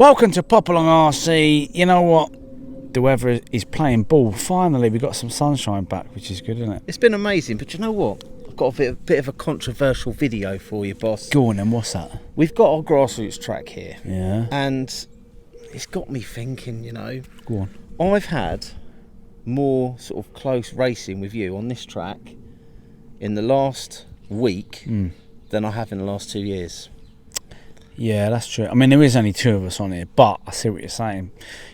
Welcome to Pop Along RC. You know what? The weather is playing ball. Finally, we got some sunshine back, which is good, isn't it? It's been amazing, but you know what? I've got a bit of a controversial video for you, boss. Go on then, what's that? We've got our grassroots track here. Yeah. And it's got me thinking, Go on. I've had more sort of close racing with you on this track in the last week than I have in the last 2 years. Yeah, that's true. I mean, there is only two of us on here, but I see what you're saying.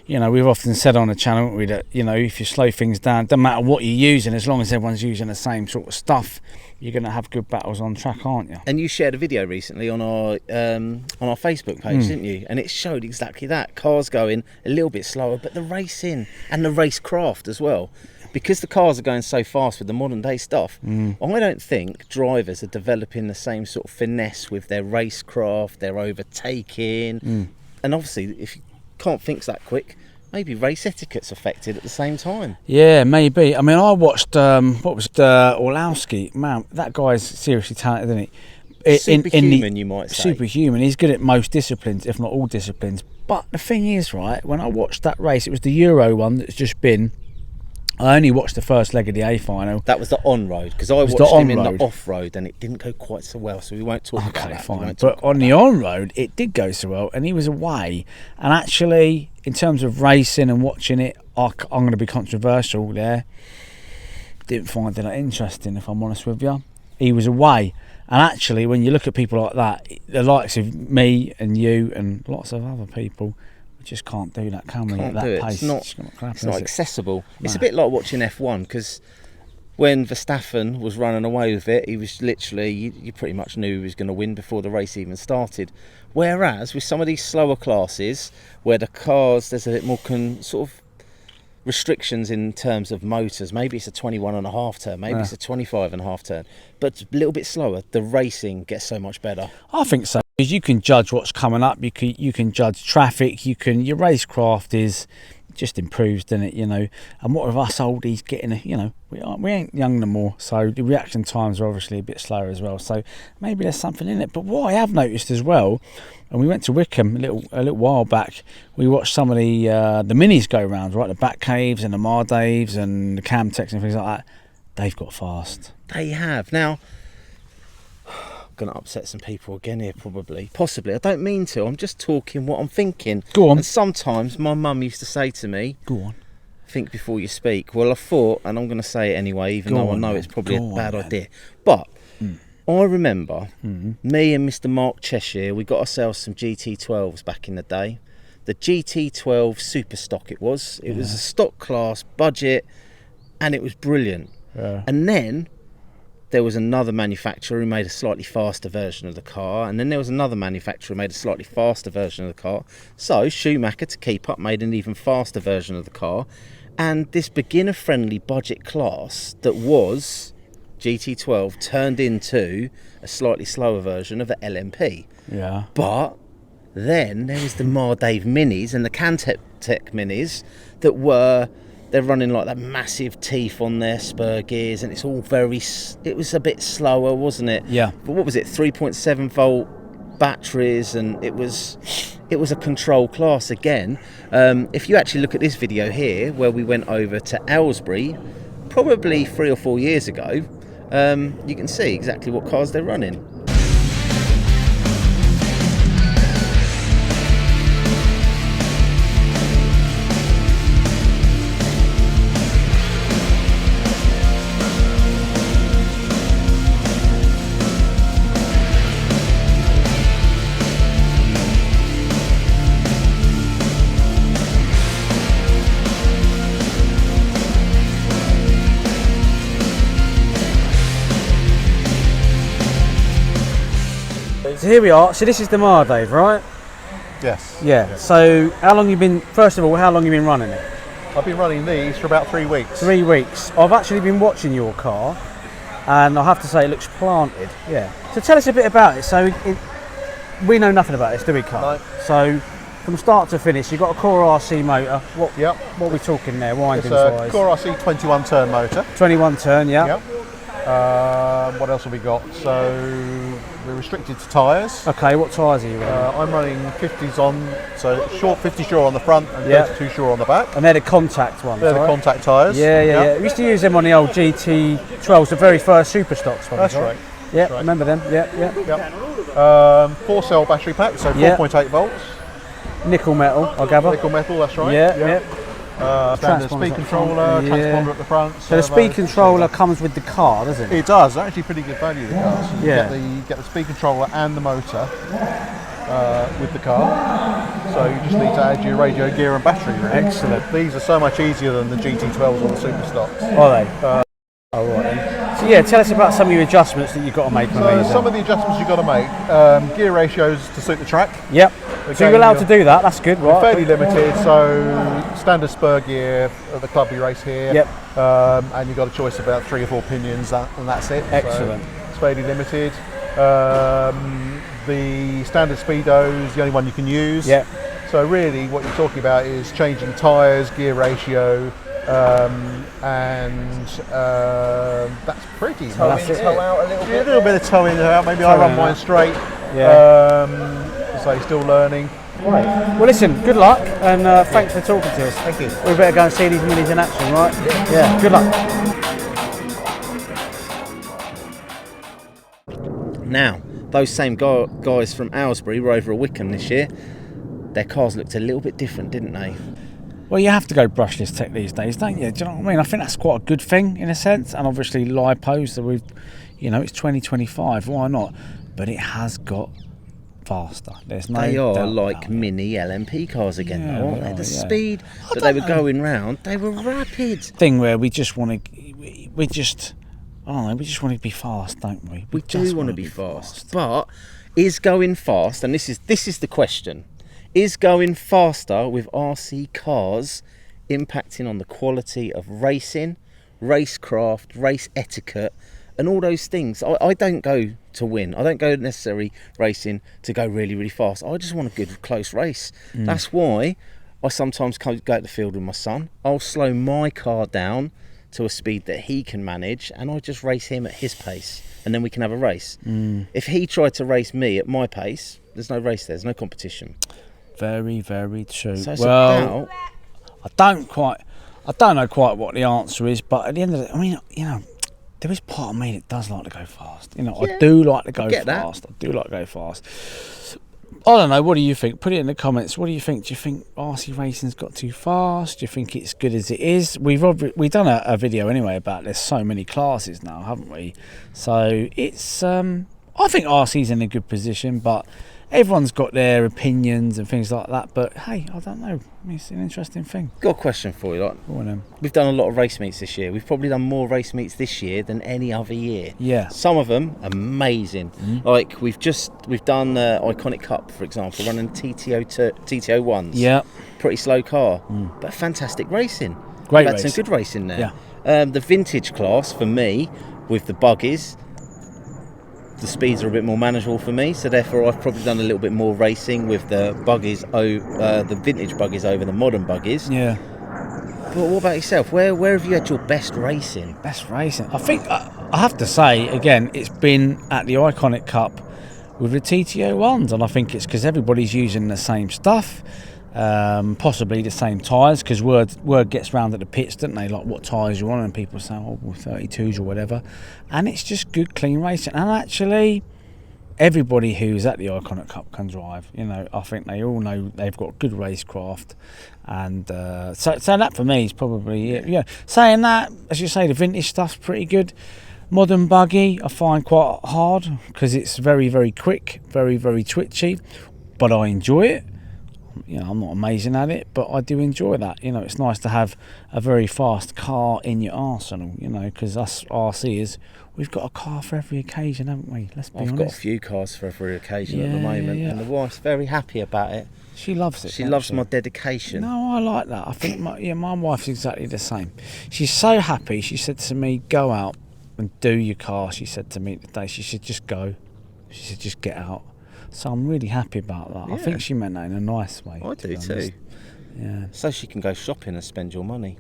We've often said on the channel, haven't we, that, if you slow things down, doesn't matter what you're using, as long as everyone's using the same sort of stuff, you're going to have good battles on track, aren't you? And you shared a video recently on our Facebook page, didn't you? And it showed exactly that. Cars going a little bit slower, but the racing and the racecraft as well. Because the cars are going so fast with the modern day stuff, I don't think drivers are developing the same sort of finesse with their racecraft, their overtaking. And obviously, if you can't think that quick, maybe race etiquette's affected at the same time. Yeah, maybe. I mean, I watched, Orlowski. Man, that guy's seriously talented, isn't he? Superhuman, you might say. Superhuman. He's good at most disciplines, if not all disciplines. But the thing is, right, when I watched that race, it was the Euro one that's just been. I only watched the first leg of the A final. That was the on-road, because I watched him in the off-road and it didn't go quite so well, so we won't talk about that. Fine. But on the on-road, it did go so well, and he was away. And actually, in terms of racing and watching it, I'm going to be controversial there. Didn't find it that interesting, if I'm honest with you. He was away. And actually, when you look at people like that, the likes of me and you and lots of other people, just can't do that, can we? At that pace. It's not accessible. No. It's a bit like watching F1, because when Verstappen was running away with it, he was literally, you pretty much knew he was going to win before the race even started. Whereas with some of these slower classes, where the cars, there's a bit more sort of restrictions in terms of motors. Maybe it's a 21.5 turn, maybe it's a 25.5 turn, but a little bit slower. The racing gets so much better. I think so. Because you can judge what's coming up, you can judge traffic, your racecraft is just improves, doesn't it? And what with us oldies getting, we ain't young no more, so the reaction times are obviously a bit slower as well. So maybe there's something in it. But what I have noticed as well, and we went to Wickham a little while back, we watched some of the minis go round, right? The Bat Caves and the Mardaves and the Camtechs and things like that. They've got fast. They have. Now, going to upset some people again here, possibly. I don't mean to. I'm just talking what I'm thinking. Go on. And sometimes my mum used to say to me, "Go on, think before you speak." Well, I thought, and I'm going to say it anyway, even though I know it's probably a bad idea. But I remember me and Mr. Mark Cheshire, we got ourselves some GT12s back in the day. The GT12 Super Stock it was. It was a stock class budget, and it was brilliant. Yeah. And then there was another manufacturer who made a slightly faster version of the car, and then there was another manufacturer who made a slightly faster version of the car. So Schumacher, to keep up, made an even faster version of the car, and this beginner-friendly budget class that was GT12 turned into a slightly slower version of an LMP. Yeah. But then there was the Mardave Minis and the Camtech Minis that were... They're running like that massive teeth on their spur gears, and it's all it was a bit slower, wasn't it? Yeah. But what was it, 3.7 volt batteries, and it was a control class again. If you actually look at this video here, where we went over to Aylesbury, probably 3 or 4 years ago, you can see exactly what cars they're running. So here we are. So this is the Mardave, right? Yes. Yeah. So how long you been? First of all, how long you been running it? I've been running these for about 3 weeks. 3 weeks. I've actually been watching your car, and I have to say it looks planted. Yeah. So tell us a bit about it. So we know nothing about this, do we, Carl? No. So from start to finish, you've got a Core RC motor. What are we talking there, windings wise? It's a Core RC 21 turn motor. 21 turn, yeah. Yep. What else have we got? So we're restricted to tyres. Okay, what tyres are you running? I'm running 50s on, so short 50 Shore on the front and Yeah. 32 Shore on the back. And they're the contact ones, They're the right? contact tyres. Yeah. We used to use them on the old GT12s, the very first super stocks ones. That's right. Yeah, That's right. remember them? Yeah. Yep. 4-cell battery pack, so Yeah. 4.8 volts. Nickel metal, I gather. Nickel metal, that's right. Yeah. Standard Transponders speed up controller, front. Yeah. transponder at the front. So the speed servos. controller comes with the car, doesn't it? It does. They're actually pretty good value, the cars. You Yeah. get the speed controller and the motor with the car. So you just need to add your radio, gear and battery. Really. Excellent. These are so much easier than the GT12s or the super stocks. Are they? Oh, right then. So yeah, tell us about some of your adjustments that you've got to make on So these. some of the adjustments you've got to make, gear ratios to suit the track. Yep. So Again, you're allowed to do that, that's good, right? Fairly limited, so standard spur gear at the club we race here. Yep. And you've got a choice of about 3 or 4 pinions, and that's it. Excellent. So it's fairly limited. The standard speedo is the only one you can use. Yep. So really what you're talking about is changing tyres, gear ratio, and that's pretty much That's it. Toe out a little Yeah, a bit. little bit of toe in and out. Maybe Toe I in run and mine out. straight. Yeah. So still learning. Right. Well, listen, good luck, and thanks for talking to us. Thank you. We better go and see these minis in action, right? Yeah. Good luck. Now, those same guys from Aylesbury were over at Wickham this year. Their cars looked a little bit different, didn't they? Well, you have to go brushless tech these days, don't you? Do you know what I mean? I think that's quite a good thing in a sense, and obviously lipos that we've, it's 2025. Why not? But it has got faster. There's no. They are doubt like about it. mini LMP cars again, Yeah, though, aren't they they? are, The yeah. speed I that they don't were know. going round, they were rapid. Thing where we just want to, we just, I don't know, we just want to be fast, don't we? We do just want to wanna be fast, but is going fast? And this is the question: is going faster with RC cars impacting on the quality of racing, racecraft, race etiquette, and all those things? I don't go to win. I don't go necessarily racing to go really, really fast. I just want a good, close race. That's why I sometimes go out the field with my son. I'll slow my car down to a speed that he can manage, and I just race him at his pace, and then we can have a race. If he tried to race me at my pace, there's no race there, there's no competition. Very, very true. So it's well, about I don't know quite what the answer is, but at the end of it, there is part of me that does like to go fast. Yeah, I do like to go get that. fast. I do like to go fast. I don't know. What do you think? Put it in the comments. What do you think? Do you think RC racing's got too fast? Do you think it's good as it is? We've done a video anyway about there's so many classes now, haven't we? So it's I think RC's in a good position, but everyone's got their opinions and things like that. But hey, I don't know. It's an interesting thing. got a question for you. Like, Go on, then. we've done a lot of race meets this year. We've probably done more race meets this year than any other year. Yeah. Some of them amazing. Like we've done Iconic Cup, for example, running TTO ones. Yeah. Pretty slow car, but fantastic racing. Great We've had racing. some good racing there. Yeah. The vintage class for me with the buggies, the speeds are a bit more manageable for me, so therefore I've probably done a little bit more racing with the buggies, the vintage buggies over the modern buggies. Yeah. But what about yourself? Where have you had your best racing? Best racing. I think I have to say again, it's been at the Iconic Cup with the TTO ones, and I think it's because everybody's using the same stuff, possibly the same tyres. Because word gets round at the pits, doesn't they? Like what tyres you want, and people say, "Oh, well, 32s or whatever," and it's just good, clean racing. And actually, everybody who's at the Iconic Cup can drive. I think they all know they've got good racecraft, and so that for me is probably it. Yeah. Saying that, as you say, the vintage stuff's pretty good. Modern buggy I find quite hard because it's very, very quick, very, very twitchy, but I enjoy it. I'm not amazing at it, but I do enjoy that. It's nice to have a very fast car in your arsenal, because us RCers, we've got a car for every occasion, haven't we? Let's be I've honest. got a few cars for every occasion at the Yeah, moment, yeah. and the wife's very happy about it. She loves it. She doesn't loves she? my dedication. No, I like that. I think my wife's exactly the same. She's so happy. She said to me, "Go out and do your car." She said to me today, she said, "Just go." She said, "Just get out." So I'm really happy about that. I Yeah. think she meant that in a nice way. I to do be honest. too. Yeah. So she can go shopping and spend your money.